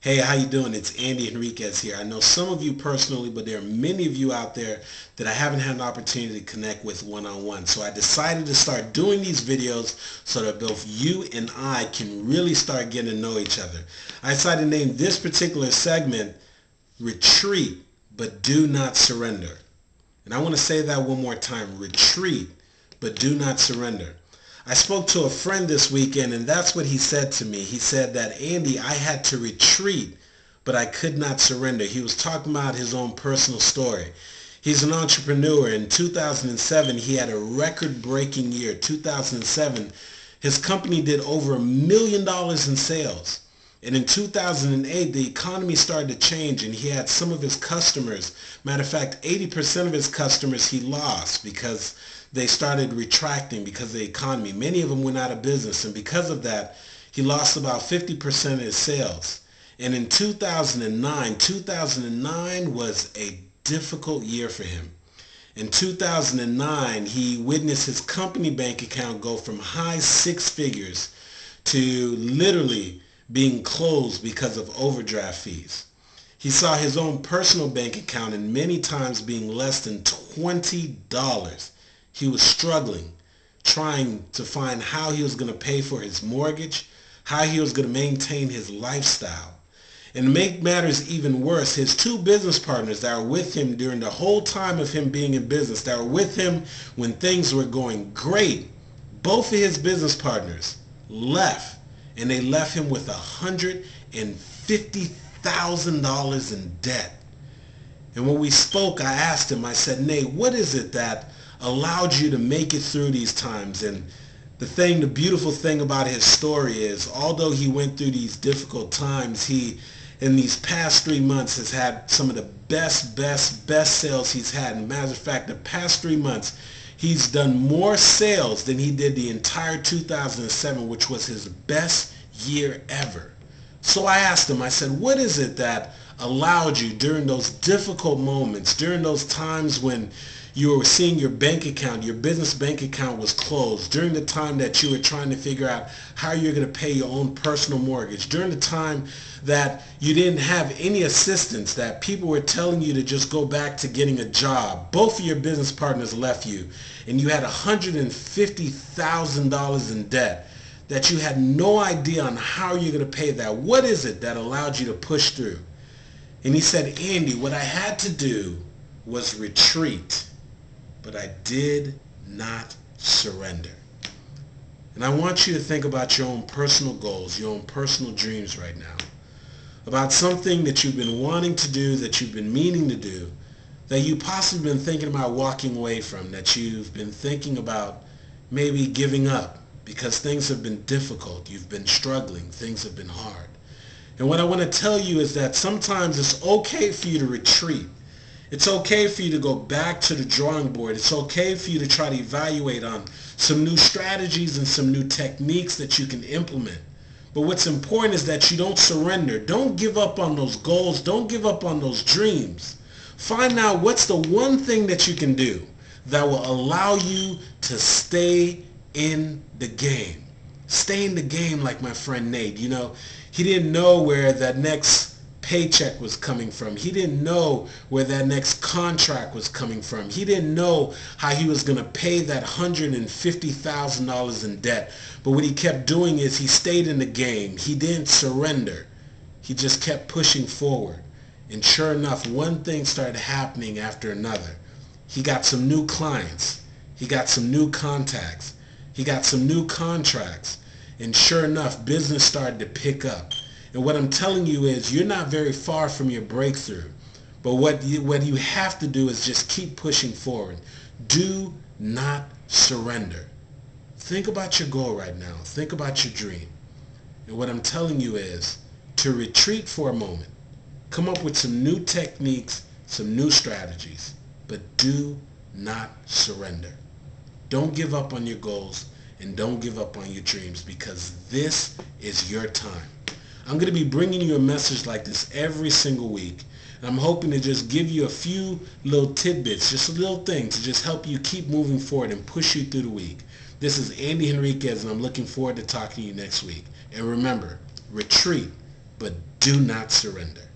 Hey, how you doing? It's Andy Henriquez here. I know some of you personally, but there are many of you out there that I haven't had an opportunity to connect with one-on-one. So I decided to start doing these videos so that both you and I can really start getting to know each other. I decided to name this particular segment, Retreat, but Do Not Surrender. And I want to say that one more time, retreat, but do not surrender. I spoke to a friend this weekend, and that's what he said to me. He said that, Andy, I had to retreat, but I could not surrender. He was talking about his own personal story. He's an entrepreneur. In 2007, he had a record-breaking year. 2007, his company did over $1 million in sales. And in 2008, the economy started to change, and he had some of his customers. Matter of fact, 80% of his customers he lost because they started retracting because of the economy. Many of them went out of business, and because of that, he lost about 50% of his sales. And in 2009 was a difficult year for him. In 2009, he witnessed his company bank account go from high six figures to literally being closed because of overdraft fees. He saw his own personal bank account and many times being less than $20. He was struggling, trying to find how he was going to pay for his mortgage, how he was going to maintain his lifestyle. And to make matters even worse, his two business partners that were with him during the whole time of him being in business, that were with him when things were going great, both of his business partners left. And they left him with $150,000 in debt. And when we spoke, I asked him, I said, Nate, what is it that allowed you to make it through these times? And the beautiful thing about his story is, although he went through these difficult times, he, in these past 3 months, has had some of the best sales he's had. And matter of fact, the past 3 months, he's done more sales than he did the entire 2007, which was his best year ever. So I asked him, I said, what is it that allowed you during those difficult moments, during those times when you were seeing your bank account, your business bank account was closed, during the time that you were trying to figure out how you're going to pay your own personal mortgage, during the time that you didn't have any assistance, that people were telling you to just go back to getting a job. Both of your business partners left you, and you had $150,000 in debt that you had no idea on how you're going to pay that. What is it that allowed you to push through? And he said, Andy, what I had to do was retreat, but I did not surrender. And I want you to think about your own personal goals, your own personal dreams right now, about something that you've been wanting to do, that you've been meaning to do, that you possibly been thinking about walking away from, that you've been thinking about maybe giving up because things have been difficult, you've been struggling, things have been hard. And what I want to tell you is that sometimes it's okay for you to retreat. It's okay for you to go back to the drawing board. It's okay for you to try to evaluate on some new strategies and some new techniques that you can implement. But what's important is that you don't surrender. Don't give up on those goals. Don't give up on those dreams. Find out what's the one thing that you can do that will allow you to stay in the game. Stay in the game like my friend Nate. You know, he didn't know where that next paycheck was coming from. He didn't know where that next contract was coming from. He didn't know how he was going to pay that $150,000 in debt. But what he kept doing is he stayed in the game. He didn't surrender. He just kept pushing forward. And sure enough, one thing started happening after another. He got some new clients. He got some new contacts. He got some new contracts. And sure enough, business started to pick up. And what I'm telling you is you're not very far from your breakthrough. But what you have to do is just keep pushing forward. Do not surrender. Think about your goal right now. Think about your dream. And what I'm telling you is to retreat for a moment. Come up with some new techniques, some new strategies. But do not surrender. Don't give up on your goals and don't give up on your dreams, because this is your time. I'm going to be bringing you a message like this every single week. And I'm hoping to just give you a few little tidbits, just a little thing to just help you keep moving forward and push you through the week. This is Andy Henriquez, and I'm looking forward to talking to you next week. And remember, retreat, but do not surrender.